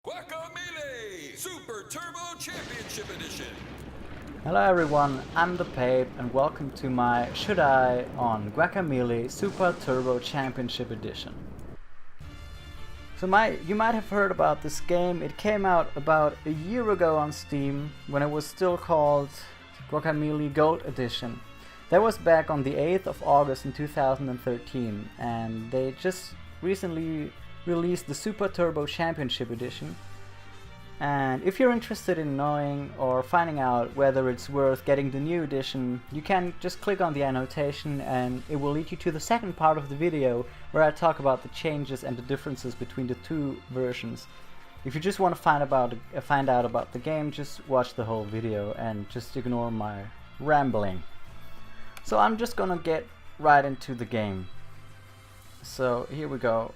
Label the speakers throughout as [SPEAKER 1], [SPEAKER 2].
[SPEAKER 1] Guacamelee Super Turbo Championship Edition.
[SPEAKER 2] Hello everyone, I'm the Pape and welcome to my Should I on Guacamelee Super Turbo Championship Edition. So you might have heard about this game. It came out about a year ago on Steam when it was still called Guacamelee Gold Edition. That was back on the 8th of August in 2013, and they just recently released the Super Turbo Championship Edition. And if you're interested in knowing or finding out whether it's worth getting the new edition, you can just click on the annotation and it will lead you to the second part of the video where I talk about the changes and the differences between the two versions. If you just want to find out about the game, just watch the whole video and just ignore my rambling. So I'm just gonna get right into the game. So here we go.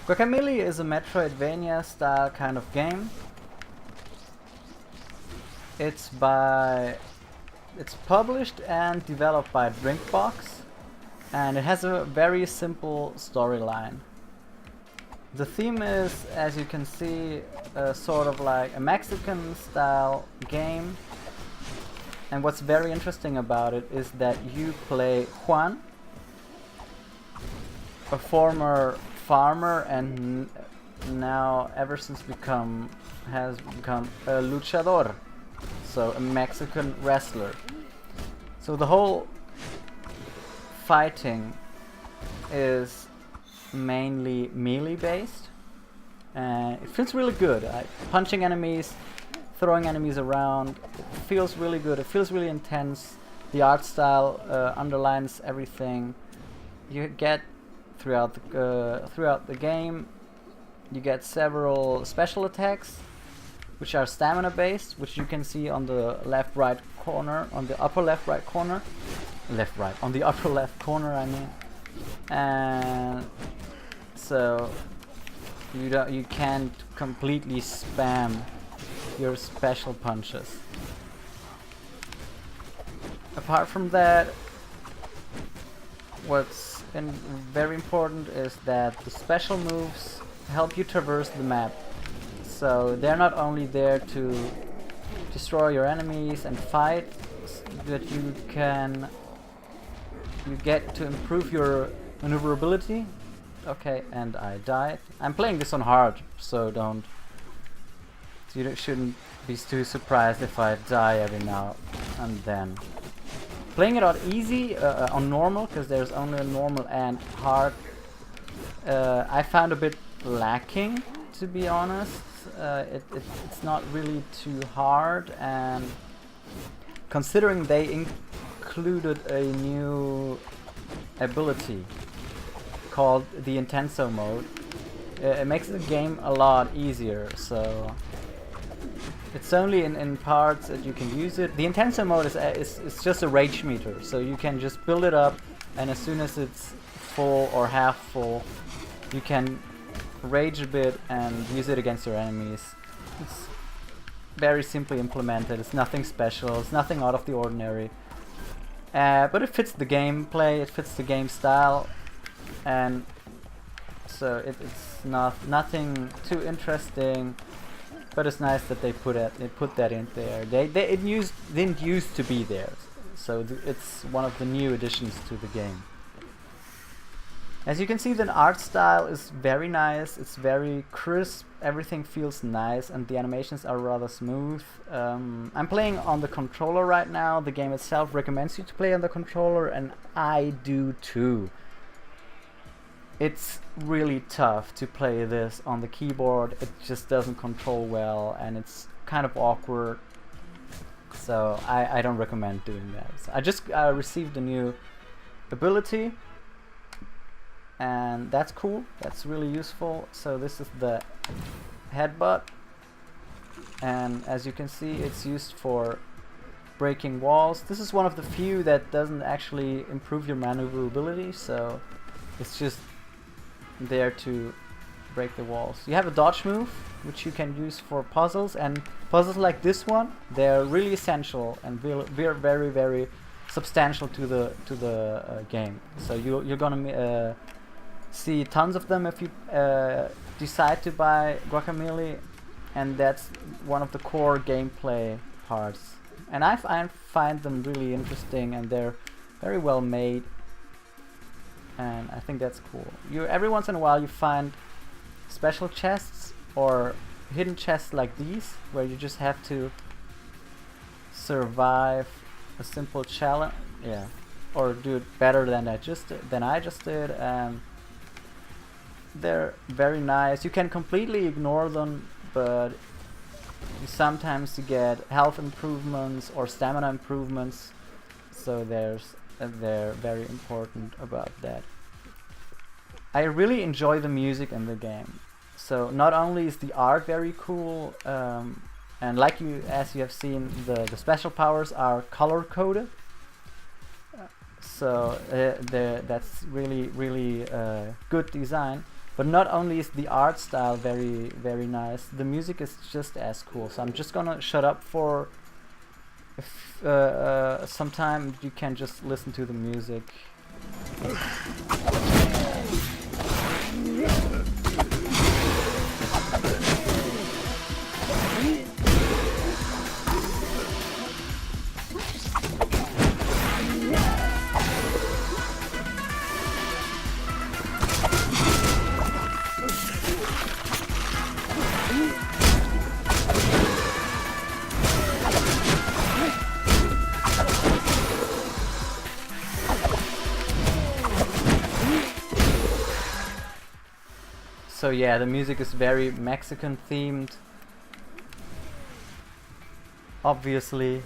[SPEAKER 2] Guacamelee is a Metroidvania style kind of game. It's published and developed by Drinkbox, and it has a very simple storyline. The theme is, as you can see, sort of like a Mexican style game, and what's very interesting about it is that you play Juan, a former farmer and now ever since has become a luchador, so a Mexican wrestler. So the whole fighting is mainly melee based, and it feels really good. Punching enemies, throwing enemies around, it feels really good. It feels really intense. The art style underlines everything. You get throughout the game, you get several special attacks, which are stamina based, which you can see on the left-right corner, on the upper left-right corner, on the upper left corner, I mean. And so you can't completely spam your special punches. Apart from that, what's very important is that the special moves help you traverse the map. So they're not only there to destroy your enemies and fight, but you get to improve your maneuverability. Okay, and I died. I'm playing this on hard, so you shouldn't be too surprised if I die every now and then. Playing it on easy, on normal, because there's only a normal and hard, I found a bit lacking, to be honest. It's not really too hard, and considering they included a new ability called the Intenso mode, it makes the game a lot easier. So it's only in parts that you can use it. The Intenso mode is just a rage meter, so you can just build it up, and as soon as it's full or half full, you can rage a bit and use it against your enemies. It's very simply implemented. It's nothing special. It's nothing out of the ordinary. But it fits the gameplay. It fits the game style, and so it's nothing too interesting. But it's nice that they put that in there. It didn't used to be there, so it's one of the new additions to the game. As you can see, the art style is very nice. It's very crisp. Everything feels nice, and the animations are rather smooth. I'm playing on the controller right now. The game itself recommends you to play on the controller, and I do too. It's really tough to play this on the keyboard. It just doesn't control well, and it's kind of awkward. So I don't recommend doing that. So I just received a new ability, and that's cool. That's really useful. So this is the headbutt, and as you can see, it's used for breaking walls. This is one of the few that doesn't actually improve your maneuverability, so it's just there to break the walls. You have a dodge move, which you can use for puzzles, and puzzles like this one, they're really essential and very, very, very substantial to the game. So you're gonna see tons of them if you decide to buy Guacamelee, and that's one of the core gameplay parts. And I find them really interesting, and they're very well made, and I think that's cool. Every once in a while you find special chests or hidden chests like these, where you just have to survive a simple challenge, or do it better than I just did. They're very nice. You can completely ignore them, but sometimes you get health improvements or stamina improvements, so they're very important about that. I really enjoy the music in the game. So not only is the art very cool, and as you have seen, the special powers are color coded. So that's really good design. But not only is the art style very, very nice, the music is just as cool. So I'm just gonna shut up for some time. You can just listen to the music. So yeah, the music is very Mexican themed, obviously,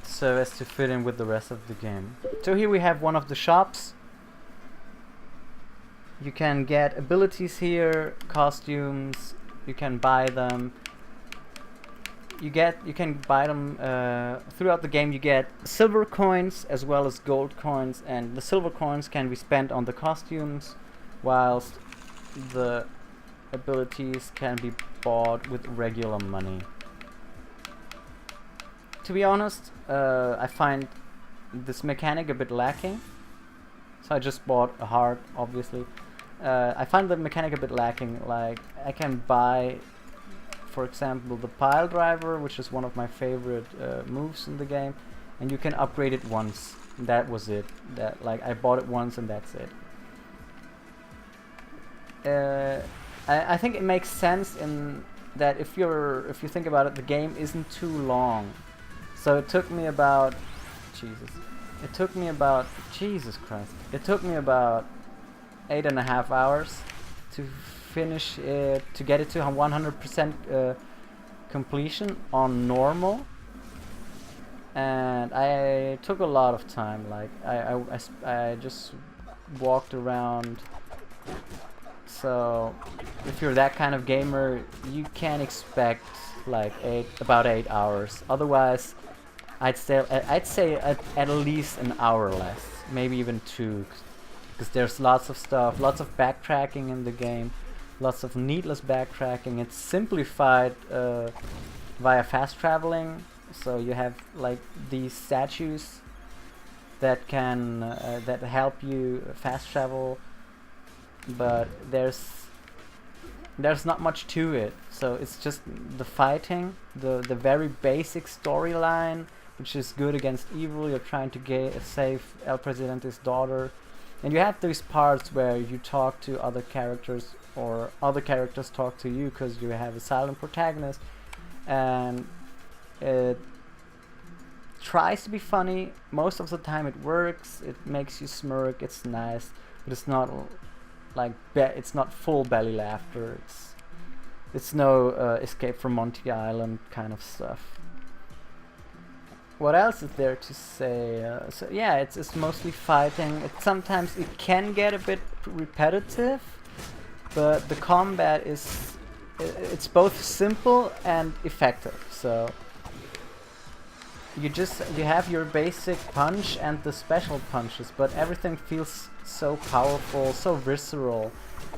[SPEAKER 2] so as to fit in with the rest of the game. So here we have one of the shops. You can get abilities here, costumes, you can buy them. You can buy them throughout the game. You get silver coins as well as gold coins, and the silver coins can be spent on the costumes, whilst the abilities can be bought with regular money. To be honest, I find this mechanic a bit lacking, so I just bought a heart, obviously. I find the mechanic a bit lacking. Like, I can buy, for example, the pile driver, which is one of my favorite moves in the game, and you can upgrade it once. That was it. I bought it once and that's it. I think it makes sense in that if you think about it, the game isn't too long. So it took me about Jesus Christ. It took me about 8.5 hours to finish it, to get it to 100% completion on normal. And I took a lot of time. Like I just walked around. So if you're that kind of gamer, you can expect like about 8 hours. Otherwise, I'd say at least an hour less, maybe even 2, because there's lots of stuff, lots of backtracking in the game, lots of needless backtracking. It's simplified via fast traveling. So you have like these statues that can that help you fast travel. But there's not much to it, so it's just the fighting, the very basic storyline, which is good against evil. You're trying to save El Presidente's daughter, and you have these parts where you talk to other characters, or other characters talk to you, because you have a silent protagonist, and it tries to be funny. Most of the time it works, it makes you smirk, it's nice, but it's not like it's not full belly laughter. It's no Escape from Monty Island kind of stuff. What else is there to say? So yeah, it's mostly fighting. Sometimes it can get a bit repetitive, but the combat it's both simple and effective. So you have your basic punch and the special punches, but everything feels so powerful, so visceral,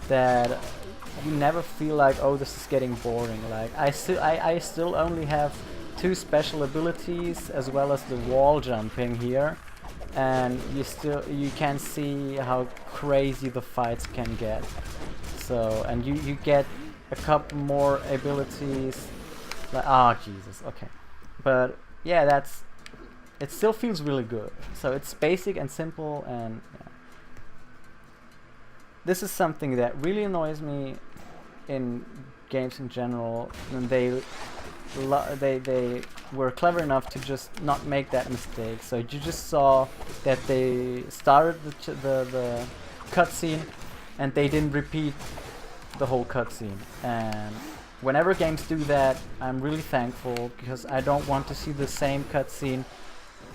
[SPEAKER 2] that you never feel like, oh, this is getting boring. Like I still only have 2 special abilities as well as the wall jumping here, and you can see how crazy the fights can get. So, and you get a couple more abilities. Like, oh Jesus, okay. But yeah, it still feels really good. So it's basic and simple, and yeah. This is something that really annoys me in games in general, and they were clever enough to just not make that mistake. So you just saw that they started the cutscene, and they didn't repeat the whole cutscene. And whenever games do that, I'm really thankful, because I don't want to see the same cutscene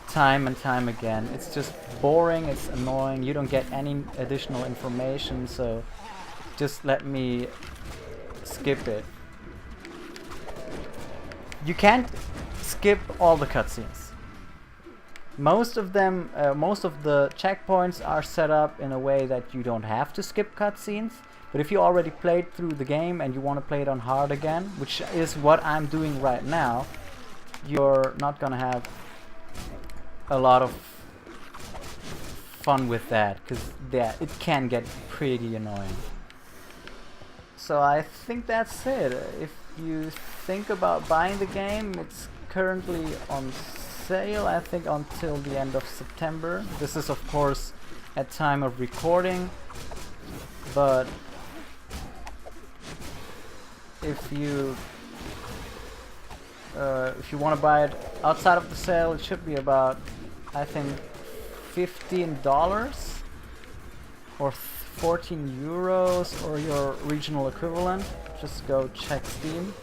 [SPEAKER 2] time and time again. It's just boring, it's annoying, you don't get any additional information, so just let me skip it. You can't skip all the cutscenes. Most of them, most of the checkpoints are set up in a way that you don't have to skip cutscenes. But if you already played through the game and you want to play it on hard again, which is what I'm doing right now, you're not gonna have a lot of fun with that, because it can get pretty annoying. So I think that's it. If you think about buying the game, it's currently on sale, I think until the end of September. This is of course at time of recording, but if you want to buy it outside of the sale, it should be about, I think, $15 or 14 euros, or your regional equivalent. Just go check Steam.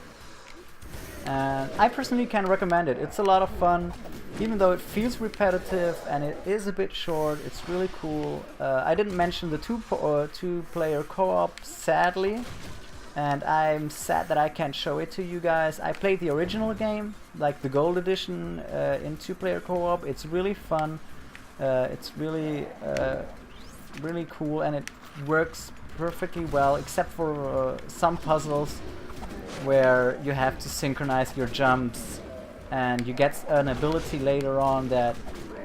[SPEAKER 2] And I personally can recommend it. It's a lot of fun, even though it feels repetitive and it is a bit short. It's really cool. I didn't mention the two-player co-op, sadly, and I'm sad that I can't show it to you guys. I played the original game, like the gold edition, in 2-player co-op. It's really fun. It's really really cool, and it works perfectly well, except for some puzzles where you have to synchronize your jumps, and you get an ability later on that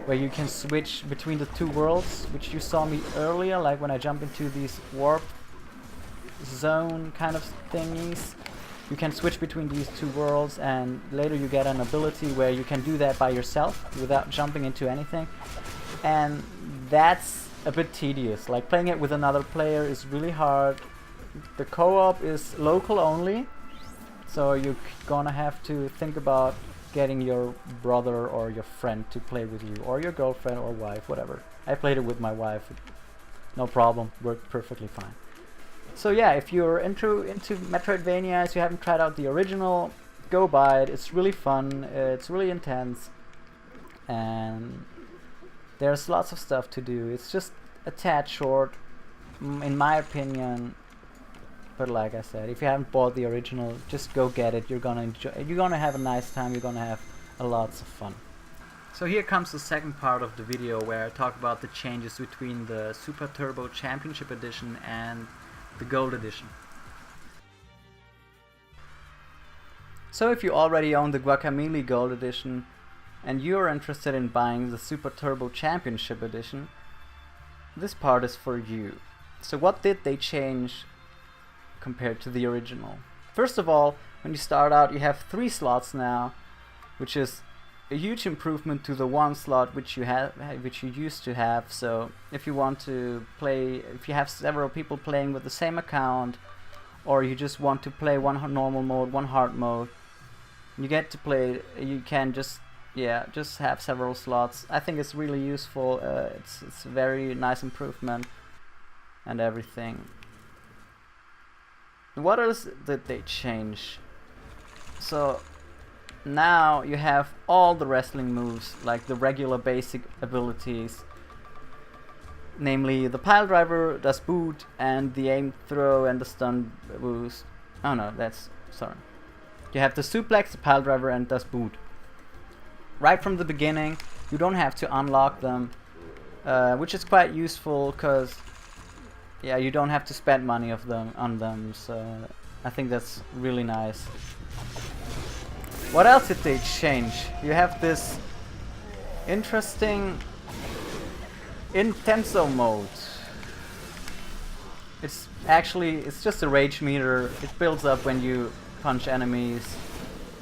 [SPEAKER 2] where you can switch between the 2 worlds, which you saw me earlier, like when I jump into these warp zone kind of thingies. You can switch between these 2 worlds, and later you get an ability where you can do that by yourself without jumping into anything, and that's a bit tedious. Like, playing it with another player is really hard. The co-op is local only, so you're gonna have to think about getting your brother or your friend to play with you, or your girlfriend or wife, whatever. I played it with my wife, no problem, worked perfectly fine. So yeah, if you're into Metroidvanias, you haven't tried out the original, go buy it. It's really fun, it's really intense, and there's lots of stuff to do. It's just a tad short, in my opinion. But like I said, if you haven't bought the original, just go get it. You're gonna enjoy. You're gonna have a nice time. You're gonna have lots of fun. So here comes the second part of the video, where I talk about the changes between the Super Turbo Championship Edition and the Gold Edition. So if you already own the Guacamelee Gold Edition and you're interested in buying the Super Turbo Championship Edition, this part is for you. So what did they change compared to the original? First of all, when you start out, you have 3 slots now, which is a huge improvement to the 1 slot which you used to have. So if you want to play, if you have several people playing with the same account, or you just want to play one normal mode, one hard mode, you get to play. You can just have several slots. I think it's really useful. It's a very nice improvement and everything. What else did they change? So now you have all the wrestling moves, like the regular basic abilities, namely the pile driver, das boot, and the aim throw and the stun boost. Oh no, sorry. You have the suplex, the pile driver, and das boot. right from the beginning. You don't have to unlock them, which is quite useful because, yeah, you don't have to spend money on them. So I think that's really nice. What else did they change? You have this interesting Intenso mode. It's just a rage meter. It builds up when you punch enemies.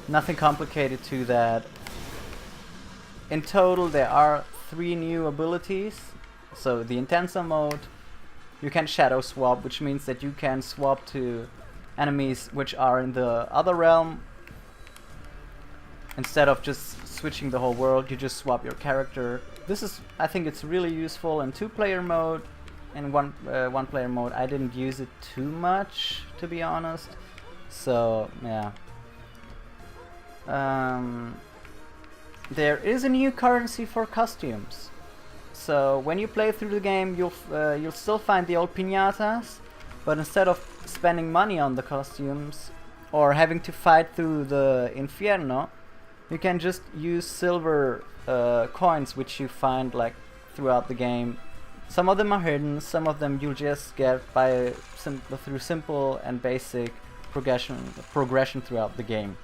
[SPEAKER 2] Nothing complicated to that. In total there are 3 new abilities. So the Intenso mode, you can shadow swap, which means that you can swap to enemies which are in the other realm. Instead of just switching the whole world, you just swap your character. I think it's really useful in 2-player mode. In one-player mode, I didn't use it too much, to be honest. So yeah. There is a new currency for costumes. So when you play through the game, you'll still find the old piñatas, but instead of spending money on the costumes or having to fight through the infierno, you can just use silver coins, which you find like throughout the game. Some of them are hidden, some of them you'll just get through simple and basic progression throughout the game.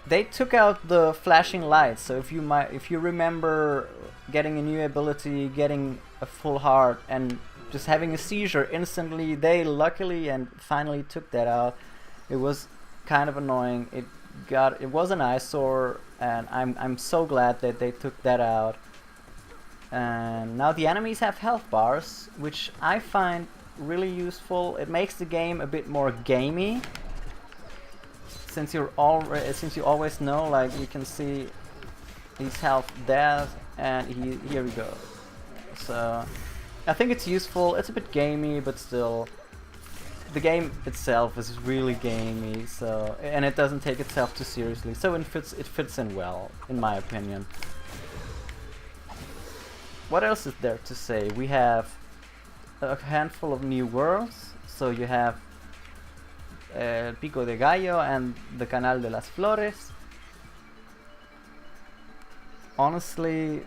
[SPEAKER 2] They took out the flashing lights, so if you remember getting a new ability, getting a full heart, and just having a seizure instantly, they luckily and finally took that out. It was kind of annoying. It was an eyesore, and I'm so glad that they took that out. And now the enemies have health bars, which I find really useful. It makes the game a bit more gamey, since you always know, like, you can see his health there, and here we go. So I think it's useful. It's a bit gamey, but still, the game itself is really gamey. So, and it doesn't take itself too seriously. So it fits in well, in my opinion. What else is there to say? We have a handful of new worlds. So you have El Pico de Gallo and the Canal de las Flores. Honestly,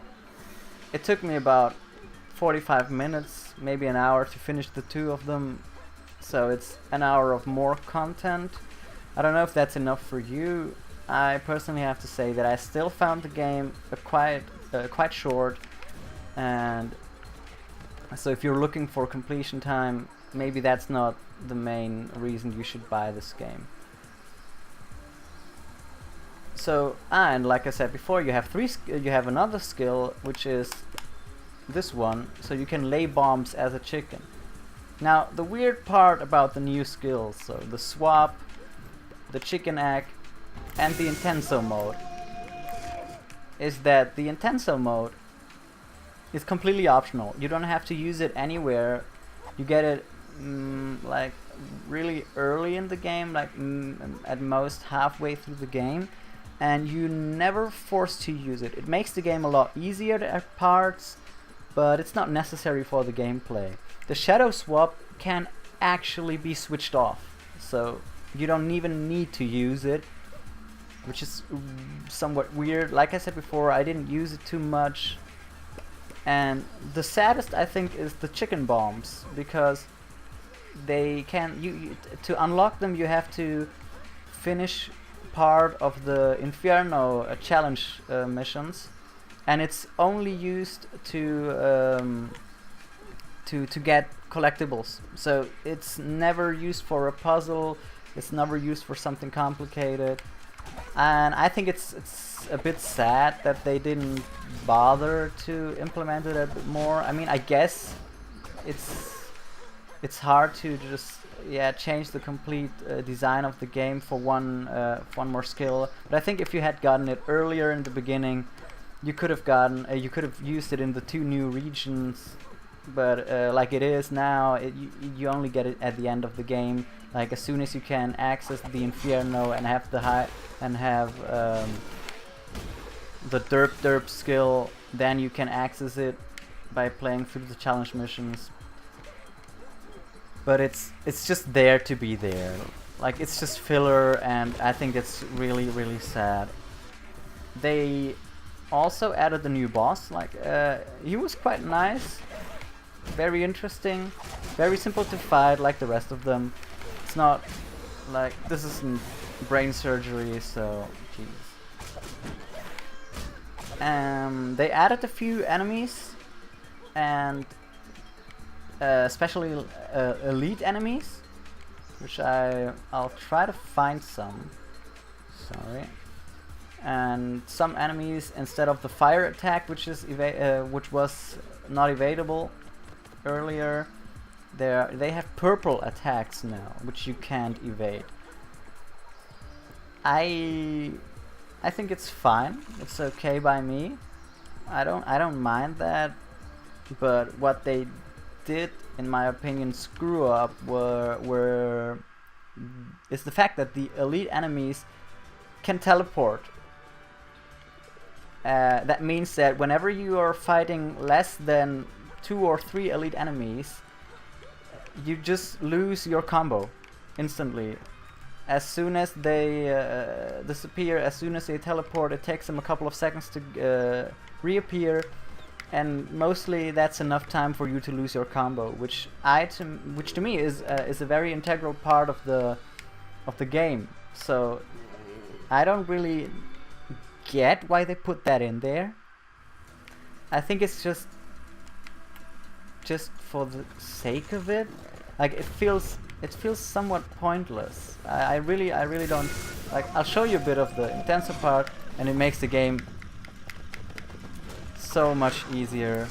[SPEAKER 2] it took me about 45 minutes, maybe an hour, to finish the 2 of them. So it's an hour of more content. I don't know if that's enough for you. I personally have to say that I still found the game quite short. And so if you're looking for completion time, maybe that's not the main reason you should buy this game. So, and like I said before, you have another skill, which is this one. So you can lay bombs as a chicken. Now the weird part about the new skills, so the swap, the chicken egg, and the Intenso mode, is that the Intenso mode is completely optional. You don't have to use it anywhere. You get it like really early in the game, like at most halfway through the game, and you never forced to use it. It makes the game a lot easier at parts, but it's not necessary for the gameplay. The shadow swap can actually be switched off, so you don't even need to use it, which is somewhat weird. Like I said before, I didn't use it too much. And the saddest, I think, is the chicken bombs, because they can to unlock them you have to finish part of the Inferno challenge missions, and it's only used to get collectibles. So it's never used for a puzzle. It's never used for something complicated. And I think it's a bit sad that they didn't bother to implement it a bit more. I mean, I guess it's hard to just change the complete design of the game for one more skill. But I think if you had gotten it earlier in the beginning, you could have used it in the 2 new regions. But like it is now, you only get it at the end of the game. Like as soon as you can access the Inferno and have the derp skill, then you can access it by playing through the challenge missions. But it's just there to be there. Like, it's just filler, and I think it's really sad. They also added the new boss. Like, he was quite nice, very interesting, very simple to fight like the rest of them. It's not like, this isn't brain surgery, so jeez. They added a few enemies, and especially elite enemies, which I'll try to find some. Sorry. And some enemies, instead of the fire attack, which was not evadable earlier, they have purple attacks now, which you can't evade. I think it's fine. It's okay by me. I don't mind that. But what they did, in my opinion, screw up is the fact that the elite enemies can teleport. That means that whenever you are fighting less than 2 or 3 elite enemies, you just lose your combo instantly. As soon as they disappear, as soon as they teleport, it takes them a couple of seconds to reappear, and mostly that's enough time for you to lose your combo, which to me is a very integral part of the game. So I don't really get why they put that in there. I think it's just for the sake of it. Like, it feels somewhat pointless. I really don't like. I'll show you a bit of the intensive part, and it makes the game so much easier.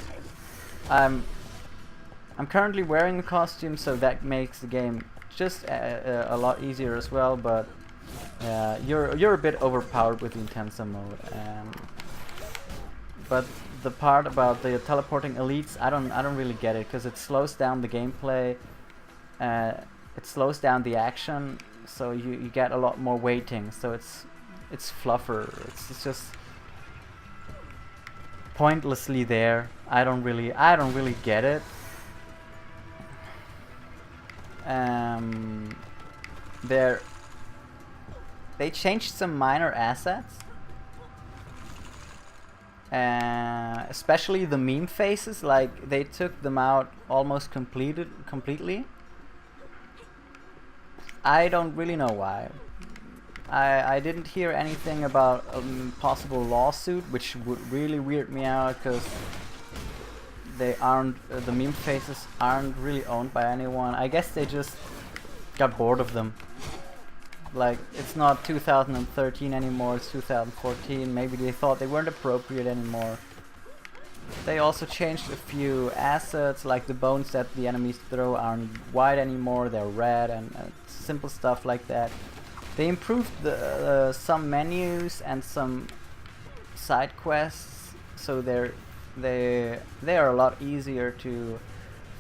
[SPEAKER 2] I'm currently wearing the costume, so that makes the game just a lot easier as well. But you're a bit overpowered with the intensive mode, but the part about the teleporting elites, I don't really get it, because it slows down the gameplay. It slows down the action, so you get a lot more waiting. So it's fluffer. It's just pointlessly there. I don't really get it. They changed some minor assets, especially the meme faces. Like, they took them out almost completely. I don't really know why. I didn't hear anything about a possible lawsuit, which would really weird me out, because they aren't the meme faces aren't really owned by anyone. I guess they just got bored of them. Like, it's not 2013 anymore, it's 2014. Maybe they thought they weren't appropriate anymore. They also changed a few assets, like the bones that the enemies throw aren't white anymore, they're red, and simple stuff like that. They improved some menus and some side quests, so they are a lot easier to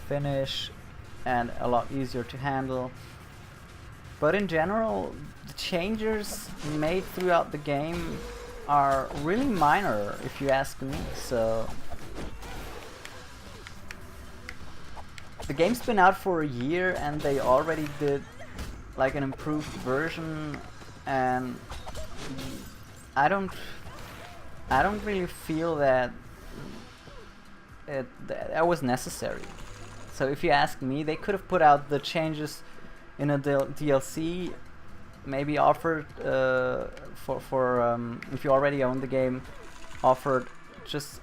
[SPEAKER 2] finish and a lot easier to handle. But in general, the changes made throughout the game are really minor, if you ask me. So the game's been out for a year, and they already did like an improved version, and I don't really feel that that was necessary. So if you ask me, they could have put out the changes in a DLC, maybe offered if you already own the game, offered just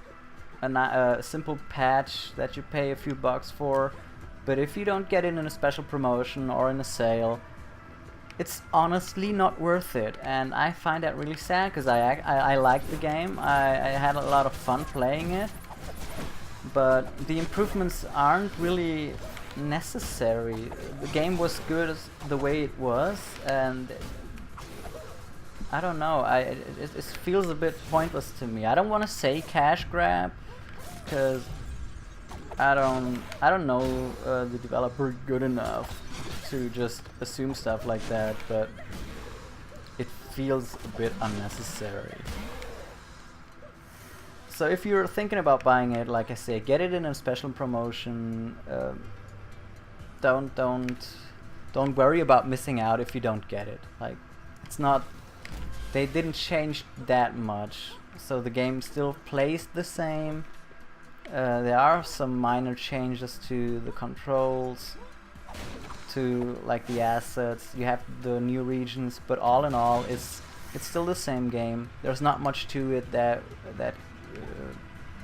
[SPEAKER 2] a simple patch that you pay a few bucks for. But if you don't get it in a special promotion or in a sale, it's honestly not worth it, and I find that really sad, because I like the game. I had a lot of fun playing it, but the improvements aren't really necessary. The game was good the way it was, and I don't know. It feels a bit pointless to me. I don't want to say cash grab, because I don't know the developer good enough to just assume stuff like that, but it feels a bit unnecessary. So if you're thinking about buying it, like I say, get it in a special promotion. Don't don't worry about missing out if you don't get it. Like, it's not, they didn't change that much, so the game still plays the same. There are some minor changes to the controls, to like the assets. You have the new regions, but all in all, it's still the same game. There's not much to it that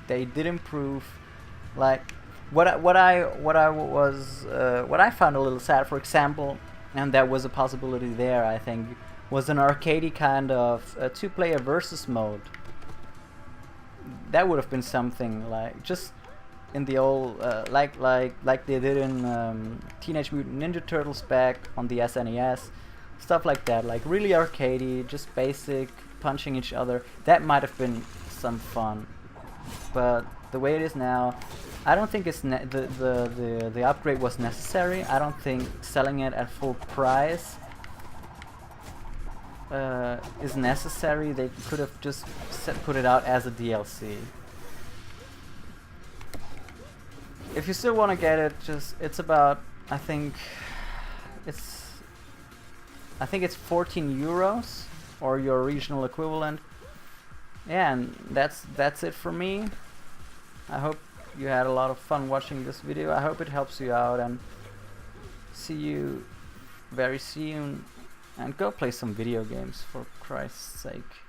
[SPEAKER 2] they did improve. Like what I found a little sad, for example, and that was a possibility there, I think, was an arcadey kind of two-player versus mode. That would have been something like just in the old like they did in Teenage Mutant Ninja Turtles back on the SNES, stuff like that, like really arcadey, just basic punching each other. That might have been some fun, but the way it is now, I don't think it's the upgrade was necessary. I don't think selling it at full price is necessary. They could have just put it out as a DLC. If you still want to get it, it's about, I think it's 14 euros or your regional equivalent. Yeah, and that's it for me. I hope you had a lot of fun watching this video. I hope it helps you out, and see you very soon. And go play some video games, for Christ's sake.